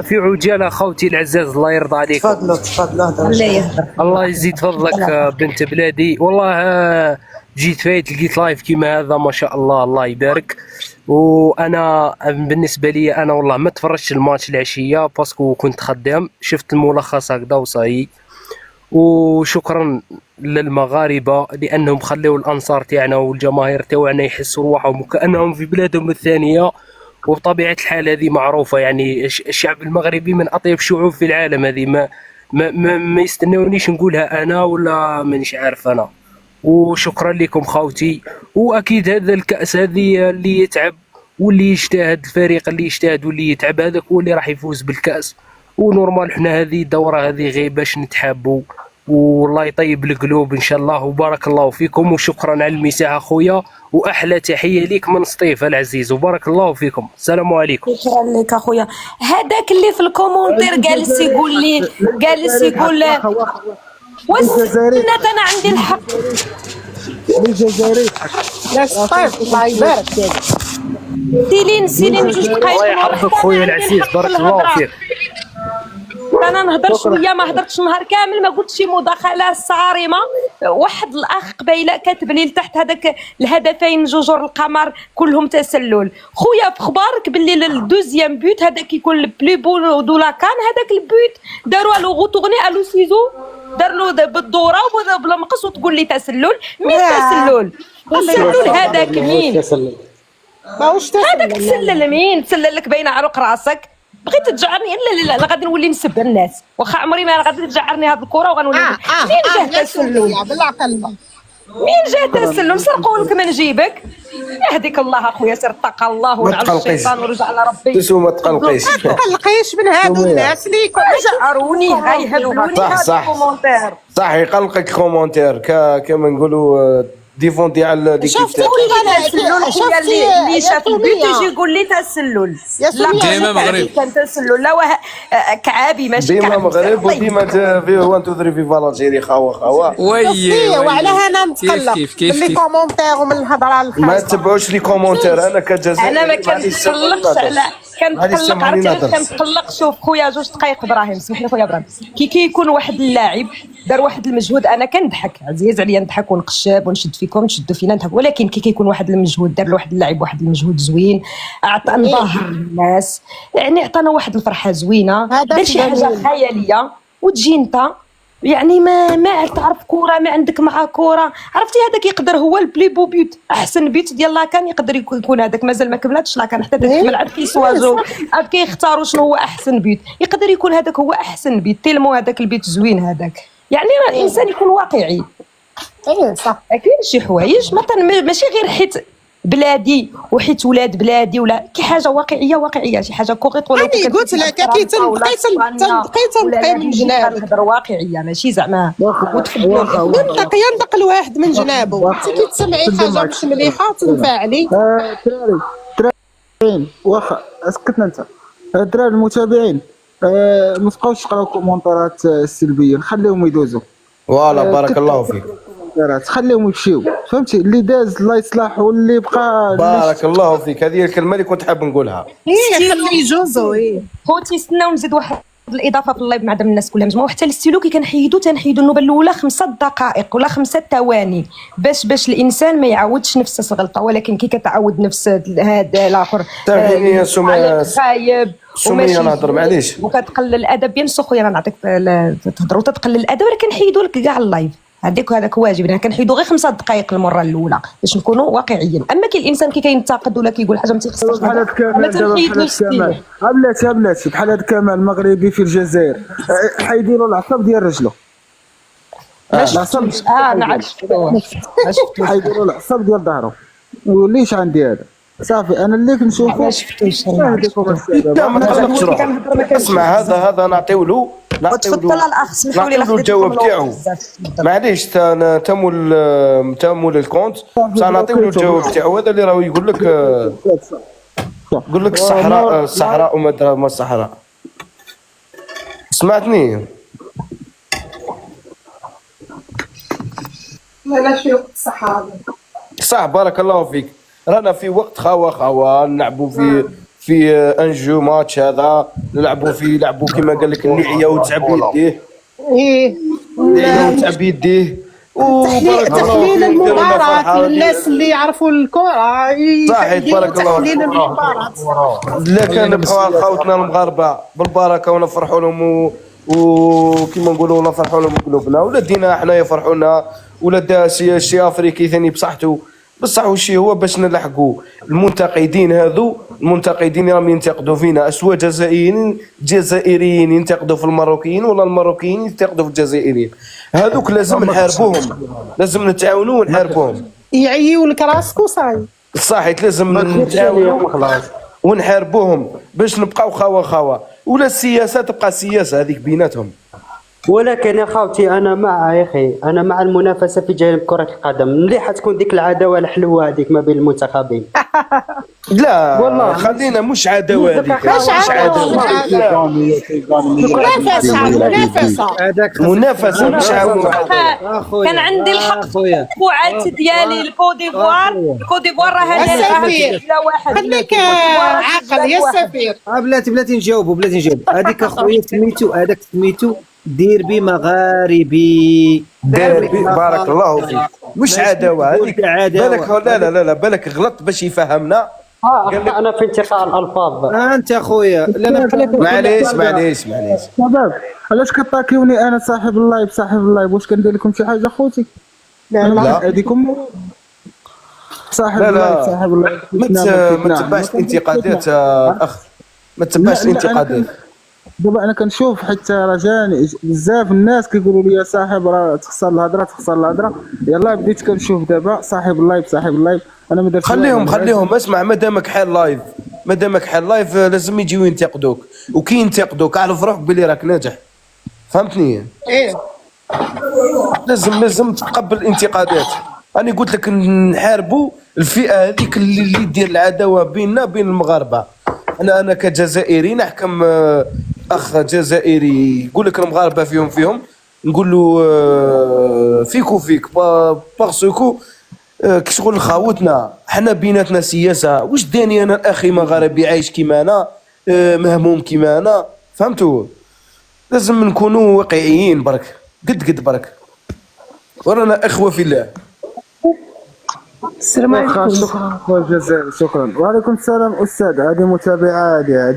في عجاله خوتي العزاز، الله يرضى عليكم. تفضلوا الله يهدر. الله يزيد فضلك بنت بلادي. والله جيت فايت لقيت لايف كيما هذا ما شاء الله، الله يبارك. وانا بالنسبه لي انا والله ما تفرجتش الماتش العشيه باسكو كنت خدام، شفت الملخص هكذا وصاي. وشكرا للمغاربه لانهم خلوا الانصار تاعنا والجماهير تاعنا يحسوا روحهم كانهم في بلادهم الثانيه. وبطبيعه الحال هذه معروفه، يعني الشعب المغربي من اطيب الشعوب في العالم. هذه ما يستنونيش نقولها انا ولا مانيش عارف انا. وشكرا لكم خوتي. واكيد هذا الكاس هذه اللي يتعب واللي يجتهد، الفريق اللي يجتهد واللي يتعب هذاك هو اللي راح يفوز بالكاس. ونورمال حنا هذه الدوره هذه غير باش نتحابوا، والله يطيب القلوب ان شاء الله. وبارك الله فيكم وشكرا على المساحه خويا، واحلى تحيه ليك من سطيف العزيز، وبارك الله فيكم. السلام عليكم. شكرا لك اخويا. هذاك اللي في الكومونتير جالس يقول لي واستنى انا عندي الحق. الجزائري لا سطيف الله يبارك فيك. سيلين جوج دقائق. الله يحفظك خويا العزيز، بارك الله فيك. انا نهضر شويه، ما هضرتش نهار كامل، ما قلتش شي مداخله صارمه. واحد الاخ قبيله كاتب لي لتحت هذاك الهدفين جوجور القمر كلهم تسلل. خويا في خبارك باللي الدوزيام بوت هذاك يكون البلي بو دو لا كان، هذاك البوت داروا له غوتورني الو سيزو، دار له بالدوره وبالمقص وتقول لي تسلل. مين تسلل؟ تسلل هذاك مين؟ ماهوش هذاك تسلل مين؟ تسلل لك بين عروق راسك. بغيت تجعرني؟ لا لا غادي نولي نسب الناس، واخا عمري ما غادي تجعرني هذه الكره وغنولي. مين جا تسلل؟ بالعقل. مين جا تسلل؟ سرقوا لك من جيبك. يهديك الله اخويا، سير اتقى الله ونعم الشيطان ورجع لربي. تسو ما تقلقيش. ما تقلقيش من هادو الناس اللي جعروني غيهبلوني هذا الكومونتير. صح يقلقك كومونتير كما نقولوا ديفوندي على ديك. شفتي اللي شاف البيت يجي يقول لي تسلل. لا ديما مغرب كان تسلل. لا كعابي ماشي ديما مغرب وديما فيه 1 2 3 في فالنجيري خوا وي وعلى هنا نتقلق من لي كومونتير ومن الهضره الخايبه. ما تتبعوش لي كومونتير. انا كجزائري انا ما كنتقلقش على كنتقلق. عرفتي كنتقلق. شوف خويا جوج دقائق ابراهيم، سمح لي خويا ابراهيم. كي يكون واحد اللاعب دار واحد المجهود، انا كنضحك، عزيز عليا نضحك ونقشاب ونشد فيكم تشدوا فينا نضحك، ولكن كي كيكون واحد المجهود دار واحد اللاعب واحد المجهود زوين، عطى انبهر الناس، يعني عطانا واحد الفرحه زوينه، دار شي حاجه خياليه، وتجي انت يعني ما تعرف كره، ما عندك مع كره. عرفتي هذاك يقدر هو البلي بو بيوت، احسن بيوت ديال لاكان يقدر يكون هذاك. مازال ما كملاتش لاكان حتى تكمل، عاد كيسواجو عاد كيختاروا شنو هو احسن بيوت. يقدر يكون هذاك هو احسن بيوت، تيلمو هذاك البيت زوين هذاك. يعني الانسان يكون واقعي. اييه صح. كاين شي حوايج مثلا ماشي غير حيت بلادي وحيت ولاد بلادي، ولا كي حاجه واقعيه شي حاجه كوغيط. ولا انا قلت لك كي تنقي من جنابك، نهضر واقعيه ماشي زعما منطقيه ندق الواحد من جنابه. انت كي تسمعي حاجه مش مليحه تنفعلي. تراري واخا اسكتنا انت. الدراري المتابعين ما تبقاوش تقراو كومونتات السلبيه، نخليهم يدوزوا. فوالا بارك الله فيك. خليهم يمشيو، فهمتي؟ اللي داز الله يصلح، واللي بقى بارك الله فيك. هذه الكلمه اللي كنت حاب نقولها. خلي يجوزوا. خوتي استناو نزيد واحد الاضافه في اللايف مع الناس كلها مجموعه. حتى الستيلو كي تنحيدوا النوبه الاولى 5 دقائق ولا 5 ثواني باش الانسان ما يعاودش نفس الغلطه. ولكن كي كتعاود نفس هذا الاخر سامحيني يا سمية، خايب سمية نهضر معليش، وكتقلل الادب. بيان سو خويا انا نعطيك تهضر وتتقلل الادب، ولكن حيدوا لك كاع اللايف هذاك واجب. انا كنحيدوا غير 5 دقائق المره الاولى باش نكونوا واقعيين. اما كي الانسان كي كينتقد ولا كيقول حاجه ما تيخصهاش، بحال هاد بلاتي بحال هاد كمال المغربي في الجزائر حيدوا له العصب ديال رجله. العصب انا عاد شفتو حيدوا له العصب ديال ظهره. وليش عندي هذا صافي انا اللي كنشوفو. ما شفتوش لا ما تقلقش روحك. اسمع هذا نعطيو له تفضل الاخ، سمحوا لي الجواب تاعو. معليش تمول الكونت بصح نعطيو له الجواب تاعو. هذا اللي راهو يقول لك الصحراء وما الصحراء. سمعتني؟ لا في وقت الصحراء صح بارك الله فيك. رانا في وقت خوا نلعبوا في انجو ماتش هذا نلعبوا فيه، يلعبوا كما قال لك اللي عيا وتعب يديه، ايه اللي عيا وتعب يديه. تحليل المباراة للناس اللي يعرفوا الكرة صحيح، بارك الله فيك. تحليل المباراة. لا كان نبقاو خوتنا المغاربه بالبركه ونفرحوا لهم وكيما نقولوا نفرحوا لهم قلوبنا، ولادينا حنايا يفرحونا، ولاد الشي افريقي ثاني بصحته. بصح وشي هو باش نلحقوا المنتقدين هذو، المنتقدين راهم ينتقدوا فينا، اسوا جزائريين ينتقدوا في الماروكيين، ولا الماروكيين ينتقدوا في الجزائريين. هذوك لازم نحاربوهم، لازم نتعاونوا ونحاربوهم. يعيوا لك راسك وصاي. صحيح، لازم نتعاونوا ونحاربوهم باش نبقاو خوا ولا السياسه تبقى سياسه هذيك بيناتهم. ولكن يا خاوتي انا مع يا اخي، انا مع المنافسه في جانب كره القدم، مليحه تكون ديك العداوه الحلوه هذيك ما بين المنتخبين. لا والله خلينا مش عداوه هذيك، مش عداوه، منافسه مش عداوه. كان عندي الحق وعدت ديالي الكوديفوار راها لا واحد. خليك عاقل يا السفير. بلاتي نجاوبوا هذيك اخويا سميتو، هذاك سميتو ديربي مغاربي. ديربي بارك الله فيك، مش عداوه هذيك. بالك لا بالك غلط باش يفهمنا. انا في انتقاء الالفاظ. انت اخويا معليش شباب علاش كطاكيوني انا صاحب اللايف واش كندير لكم شي حاجه خوتي؟ لا هذيكم صاحب اللايف ما تبعش الانتقادات اخ، ما تبعش الانتقادات. دابا انا كنشوف حتى راه جاني بزاف الناس كيقولوا لي يا صاحب راه تخسر الهضره، يلاه بديت كنشوف دابا صاحب اللايف انا ما درتش. خليهم اسمع، مادامك حال لايف لازم يجيو ينتقدوك، وكي ينتقدوك اعرف روحك بلي راك ناجح، فهمتني؟ ايه لازم تقبل الانتقادات. انا قلت لك نحاربوا الفئه هذيك اللي دير العداوه بيننا بين المغاربه. انا كجزائري نحكم اخ جزائري يقول لك المغاربه فيهم نقول له فيك باسكو كشغل خاوتنا حنا بيناتنا سياسه. واش داني انا الاخي مغاربي عايش كيما انا، مهموم كيما انا، فهمتوا؟ لازم نكونوا واقعيين برك، قد برك، ورانا اخوه في الله. السلام عليكم. شكرا اخويا الجزائري، شكرا. وعليكم السلام استاذ. هذه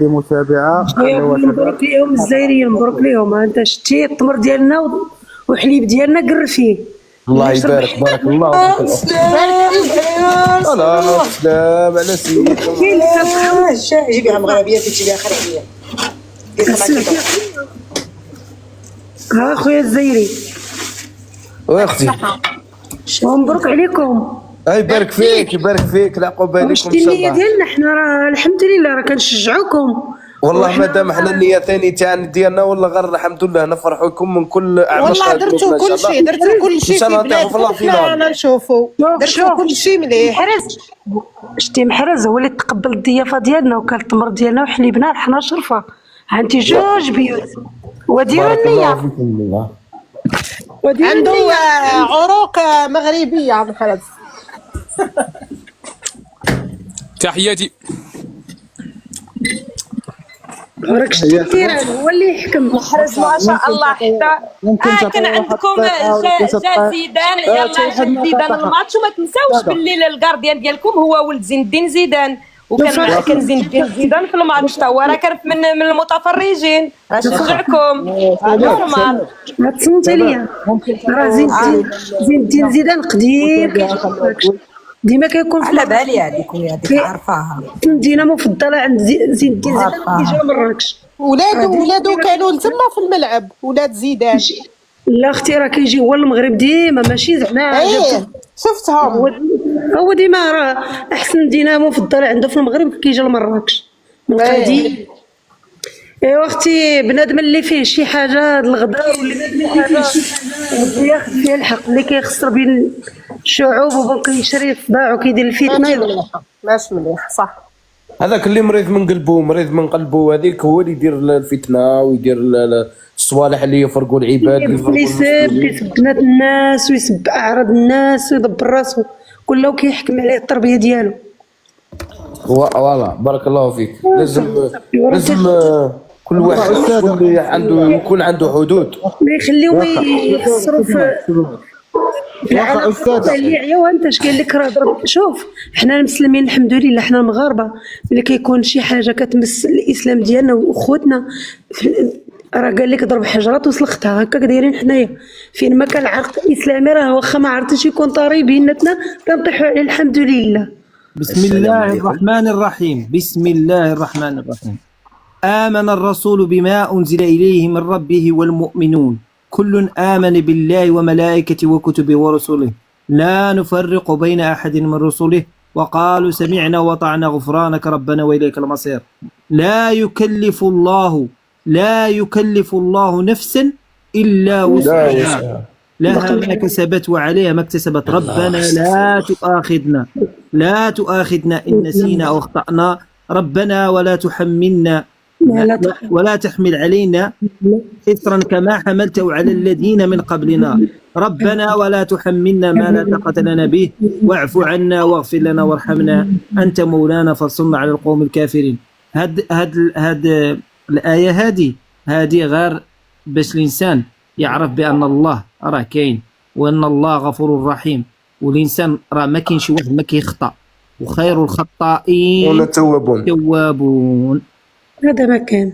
متابعه مبروك ليهم الجزائريين، مبروك ليهم. انت شتي التمر ديالنا وحليب ديالنا قرفيه. الله يبارك، بارك الله فيك. سلام على سيدنا. جيبيها مغربيه تجيبيها خليجيه. ها خويا الجزائري واختي مبروك عليكم. يبارك فيك العقوبه عليكم ان شاء الله. النيه ديالنا حنا راه الحمد لله راه كنشجعوكم والله مادام حنا النيه ثاني تاع ديالنا والله غير الحمد لله نفرحوا لكم من كل اعمال. والله درتوا كل شيء في بلادكم، حنا نشوفوا درتوا كل شيء مليح. شتي محرز هو اللي تقبل الضيافه ديالنا وكل التمر ديالنا وحليبنا، حنا شرفه. هانتي جوج بيوت وديروا النيه، عنده عروق مغربيه محرز. تحياتي. راك شتي التيران هو اللي يحكم. محرز ما شاء الله. حتى كان عندكم جا زيدان، يلا زيدان الماتش. وما تنساوش باللي الكارديان ديالكم هو ولد زين الدين زيدان، وكان زين الدين زيدان في الماتش تا هو راه كان من المتفرجين. راه شجعكم نورمال. ما تصنتي ليا راه زين الدين زيدان قدير ديما كيكون على بالي هذيك عارفاها. مدينه مفضله عند زين الدين زيدان كيجي مراكش. ولادو كانوا تما في الملعب، ولاد زيدان. لا اختي راه كيجي هو المغرب ديما، ماشي زعما شفتهم. هو ديما راه احسن مدينه مفضله عنده في المغرب كيجي لمراكش من قديم. ايوا اختي بنادم اللي فيه شي حاجه الغدار واللي بنادم حاجه بده ياخذ فيها الحق، اللي كيخسر بين الشعوب وباقي يشري في باعو كيدير الفتنه ماشي مليح صح. هذاك اللي مريض من قلبه هذيك هو اللي يدير الفتنه ويدير الصوالح اللي يفرقوا العباد، كيسب بنات الناس ويسب اعراض الناس ويدبر راسو كله كيحكم عليه التربيه ديالو. فوالا بارك الله فيك. لازم كل واحد يكون عنده حدود، ما يخليهم يخسروا في أستاذ. اللي عياو. انت اش قال لك؟ راه ضرب. شوف حنا المسلمين الحمد لله، حنا المغاربه ملي كيكون شي حاجه كتمس الاسلام ديالنا وخوتنا راه قال لك ضرب حجره وسلختها. هكاك دايرين حنايا فين ما كان عرق اسلامي، راه واخا ما عرفتش يكون طري بيناتنا كنطيحوا عليه الحمد لله. بسم الله الرحمن الرحيم. بسم الله الرحمن الرحيم. آمن الرسول بما أنزل إليه من ربه والمؤمنون كل آمن بالله وملائكته وكتبه ورسله لا نفرق بين أحد من رسله وقالوا سمعنا وطعنا غفرانك ربنا وإليك المصير. لا يكلف الله نفسا إلا وسعها لها ما كسبت وعليها ما اكتسبت. ربنا لا تؤاخذنا إن نسينا أو أخطأنا. ربنا ولا تحمل علينا إثرا كما حملته على الذين من قبلنا. ربنا ولا تحملنا ما لا طاقة لنا به واعف عنا واغفر لنا وارحمنا أنت مولانا فانصرنا على القوم الكافرين. هاد الآية هذه غير باش الإنسان يعرف بأن الله راه كاين وأن الله غفور رحيم، والإنسان راه ما كاين شي واحد ما كيخطأ، وخير الخطائين التوابون. هذا ما كان.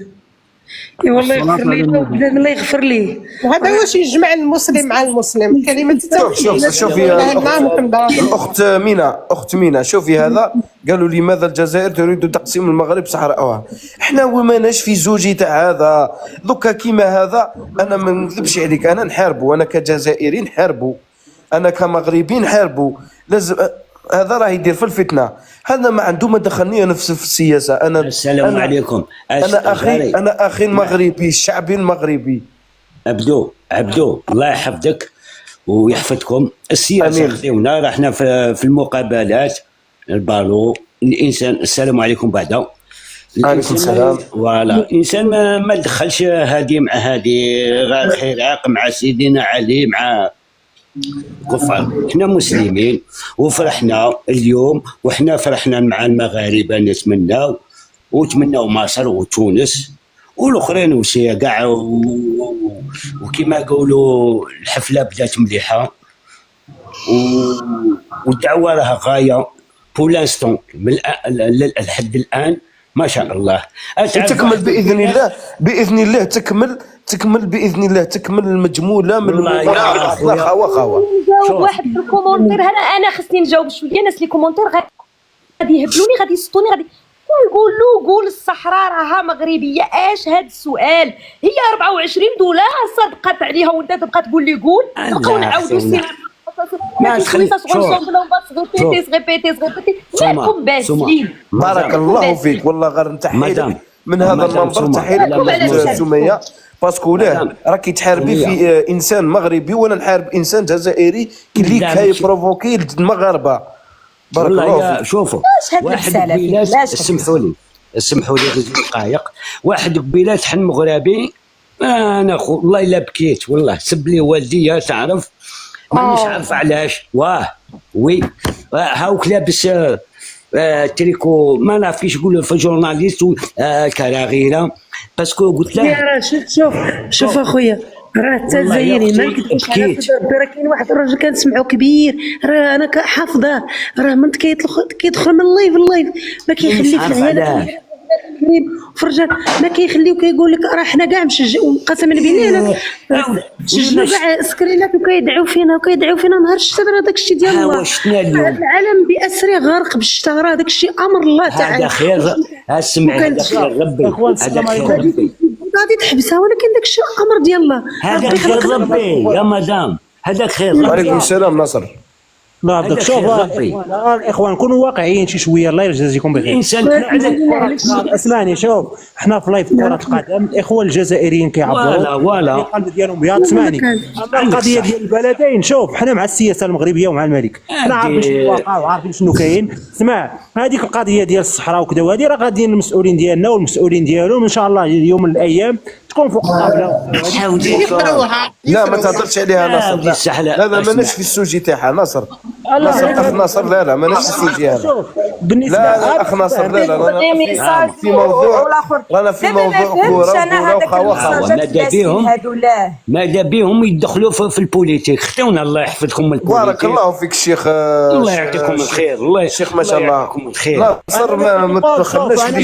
يا والله يغفر لي الله يغفر لي. وهذا واش يجمع المسلم مع المسلم، كلمه التوحيد. شوفي اخت مينا شوفي هذا قالوا لماذا الجزائر تريد تقسيم المغرب صحراءها. احنا وماناش في زوجي تاع هذا دوكا كيما هذا. انا ما نكذبش عليك، انا نحاربوا، انا كجزائري نحاربوا، انا كمغربي نحاربوا. لازم هذا راه يدير في الفتنه، هذا ما عنده ما دخلني انا في السياسه. السلام عليكم. انا اخي المغربي، الشعبي المغربي. عبدو الله يحفظك ويحفظكم. السياسه خليونا، راه احنا في المقابلات البالو الانسان. السلام عليكم بعدا. عليكم السلام. فوالا الانسان ما دخلش هادي مع هادي، غير خيراق مع سيدنا علي مع كفار. احنا مسلمين وفرحنا اليوم، وحنا فرحنا مع المغاربه، نتمناو مصر وتونس والاخرين وشي كاع. وكما يقولوا الحفله بدات مليحه والدعوه راها غايه بولانستون لحد الان ما شاء الله. تكمل باذن الله تكمل باذن الله، تكمل المجموله من خاوه. جاوب واحد في الكومونتير. انا خصني نجاوب شويه. الناس اللي كومونتير غادي يهبلوني، غادي يسطوني، غادي نقول له قول الصحراء راها مغربيه. اش هذا السؤال؟ هي 24 دولار صدقت عليها وانت تبقى تقول لي قول. نبقاو نعاودوا السينما ما تخلي سغيبيتي مالكم باسلين. بارك الله فيك والله. غير نتحيلك من هذا المنبر، تحيلك سميه، باسكو راكي تحاربي في انسان مغربي وانا نحارب انسان جزائري اللي كيبروفوكي المغاربه. بارك الله فيك. شوفوا واحد قبيلات، اسمحوا لي غير دقائق. واحد قبيلات حن مغربي، انا والله الا بكيت، والله سب لي والدي تعرف، مانيش عارف علاش. وي هاوك لابس تريكو ما نعرف كيش يقولوا في جورناليست كراغيره، باسكو قلت له شوف اخويا، راه حتى الجزائريين ما نكذبوش على ربي، راه كاين واحد الراجل كنسمعو كبير، راه انا حافظاه، راه من كيدخل من اللايف ما كيخلي في العيالات فرجان، ما كيخليو كيقول لك راه حنا كاع مشجعين قسما بالله سجلوا كاع سكرينات وكيدعيو فينا نهار الشتا. راه داك الشيء ديال الله، العالم باسره غارق بالشتا، راه داك الشيء امر الله تعالى. هذا خير، اسمع هذا خير ربي، هذا خير ربي غادي تحبسها، ولكن داك الشيء امر ديال الله. هذا خير ربي يا مدام، هذا خير ربي. وعليكم السلام نصر. نعم شوف الاخوان كونوا واقعيين شي شويه، الله يجازيكم بخير. اسمعني شوف، حنا في لايف كره القدم، الاخوه الجزائريين كيعبروا القلب ديالهم بياض. اسمعني، اما القضيه ديال البلدين، شوف حنا مع السياسه المغربيه ومع الملك، حنا عارفين شنو واقع وعارفين شنو كاين. اسمع، هذيك القضيه ديال الصحراء وكذا وهذه راه غاديين المسؤولين ديالنا والمسؤولين ديالهم ان شاء الله يوم من الايام تكون فوق الطابله. لا ما تهضرش عليها نصر، هذا ماناش في السوجي تاعها نصر. اخ ناصر لا ماناش السوجي هذا. شوف بالنسبه لا اخ ناصر لا في موضوع رانا في موضوع كوره ماذا بيهم ماذا بيهم يدخلوا في البوليتيك. خطيونا الله يحفظكم البوليتيك. بارك الله فيك الشيخ. الله يعطيكم الخير. الله الشيخ ما شاء الله يعطيكم الخير. ناصر ما تدخلناش في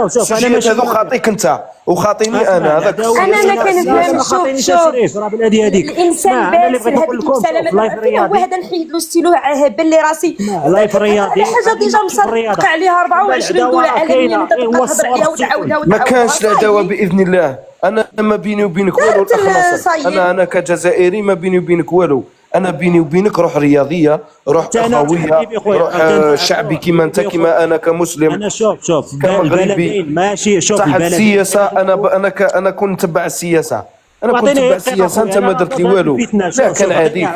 السوجي هذو خاطيك انت وخاطيني انا. هذاك انا كنفهم. شوف راه بلادي هذيك الانسان باسل هذيك المساله هو هذا نحيد له ستيلو هبل لي راسي. لايف رياضي حاجه ديجا مصدق عليها 24 دولار عالميه نبدا نهضر عليها وتعاودها ما كانش العداوه باذن الله. انا ما بيني وبينك والو الاخ ناصر. انا كجزائري ما بيني وبينك والو. انا بيني وبينك روح رياضيه، روح اخويه، روح شعبي كيما انت كيما انا كمسلم. انا شوف البلدين ماشي. شوف السياسه انا كنت تبع السياسه. انا كنت تبع السياسه انت ما درت لي والو. لا كان عادي.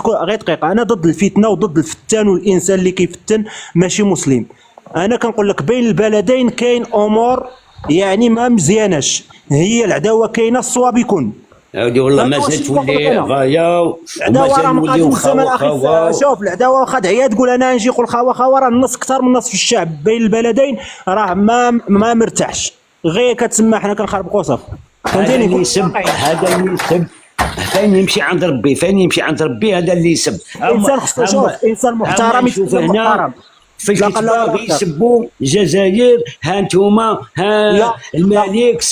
غير دقيقه انا ضد الفتنه وضد الفتان والانسان اللي كيفتن ماشي مسلم. انا كنقول لك بين البلدين كاين امور يعني ما مزياناش. هي العداوه كاينه الصواب يكون هادي والله مازال تولي غايه ومازال نوليو خاوه. شوف العداوه واخا دعيا تقول انا نجي نقول خاوه راه النص اكثر من نصف الشعب بين البلدين راه ما مرتاحش. غير كتسمى حنا كنخربقوا صافي. فهمتيني؟ اللي يسب هذا اللي يسب فين يمشي عند ربي. فين يمشي عند ربي هذا اللي يسب. انسان خصو شوف انسان محترم يشوف هنا فاش كيتباغي يسبوا الجزائر. ها انتوما ها الملك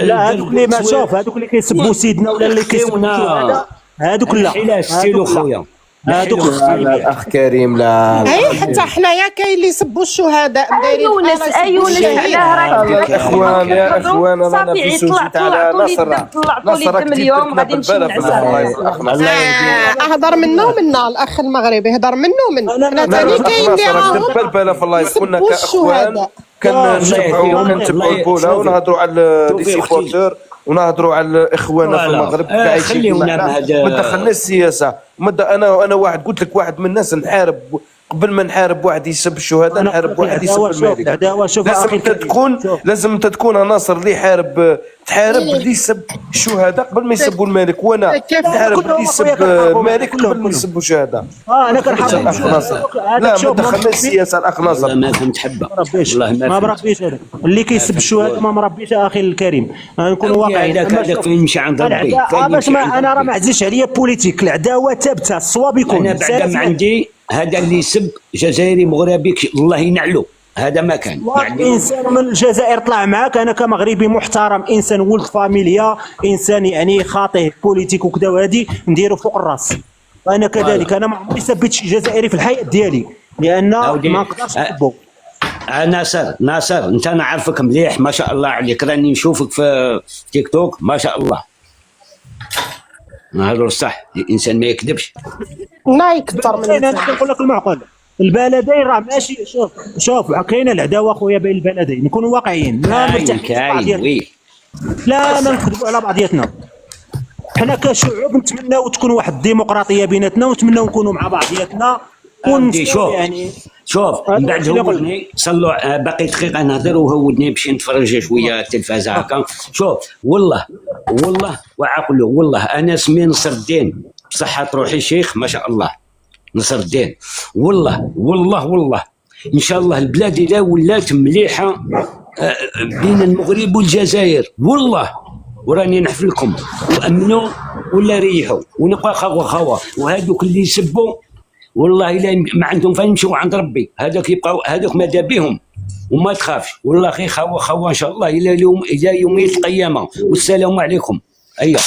لا هذوك اللي ما شوف هذوك اللي كيسبوا سيدنا ولا اللي كيسبوا هذوك لا ستيلو خويا هذوك الاخ كريم. لا حتى حنايا كاين اللي يسبوا الشهداء يونس علاه اخوان يا اخوان رانا في سوجيت على نصر اليوم غادي نمشي هضر منه ومنا الاخ المغربي هضر منه ومنا. انا ثاني كاين اللي راهم بلبله في الله. كنا كاخوان كنجمعوا كنتبعوا البوله ونهضروا على لي سيبورتور ونهضروا على اخواننا في المغرب كاع عايشين معنا. ما دخلناش السياسه. انا واحد قلت لك واحد من الناس نحارب قبل ما نحارب واحد يسب الشهداء نحارب واحد يسب الملك. لازم انت تكون ناصر اللي تحارب اللي يسب الشهداء قبل ما يسبوا الملك. وانا نحارب اللي يسب الملك قبل ما يسبوا الشهداء. انا كنحارب الاخ ناصر. لا ما دخلناش السياسه الاخ ناصر. ما فهمت حبه والله ما مربيش هذاك اللي كيسب الشهداء ما مربيش اخي الكريم. نكون واقعي هذاك فين يمشي عند ربي. باش ما انا راه ما عزيزش عليا بوليتيك. العداوه ثابته الصواب يكون. انا بعد ما عندي هذا اللي يسب جزائري مغربي الله ينعلو. هذا ما كان يعني انسان من الجزائر طلع معاك. انا كمغربي محترم انسان ولد فاميليا انسان يعني خاطئ بوليتيك وكذا وهذه نديرو فوق الراس. انا كذلك انا ما عمري سبيت شي جزائري في الحياه ديالي لان ما نقدرش نحبو. ناصر انت انا عارفك مليح ما شاء الله عليك. راني نشوفك في تيك توك ما شاء الله. هذا الصح الانسان ما يكذبش. لا يكثر من انا نقول لك المعقول. البلدين راه ماشي شوف كاينه العداوه خويا بين البلدين. نكونوا واقعيين. لا ما نكذبوا على بعضياتنا. حنا كشعوب نتمناو تكون واحد الديمقراطيه بيناتنا ونتمناو نكونوا مع بعضياتنا شوف يعني شوف من بعد هودني صلوا باقي دقيقه نهضر وهودني باش نتفرج شويه التلفازه هكا. شوف والله وعقله والله انا اسمي نصر الدين بصحه روحي شيخ ما شاء الله نصر الدين. والله ان شاء الله البلاد اذا ولات مليحه بين المغرب والجزائر والله وراني نحفل لكم وامنوا ولا ريحوا ونبقى خوا وهذوك اللي يسبوا والله الا ما عندهم فين يمشوا عند ربي. هذوك يبقاو هذوك ماذا بهم وما تخافش والله خي خوا ان شاء الله الى يوم القيامه. والسلام عليكم. ايوه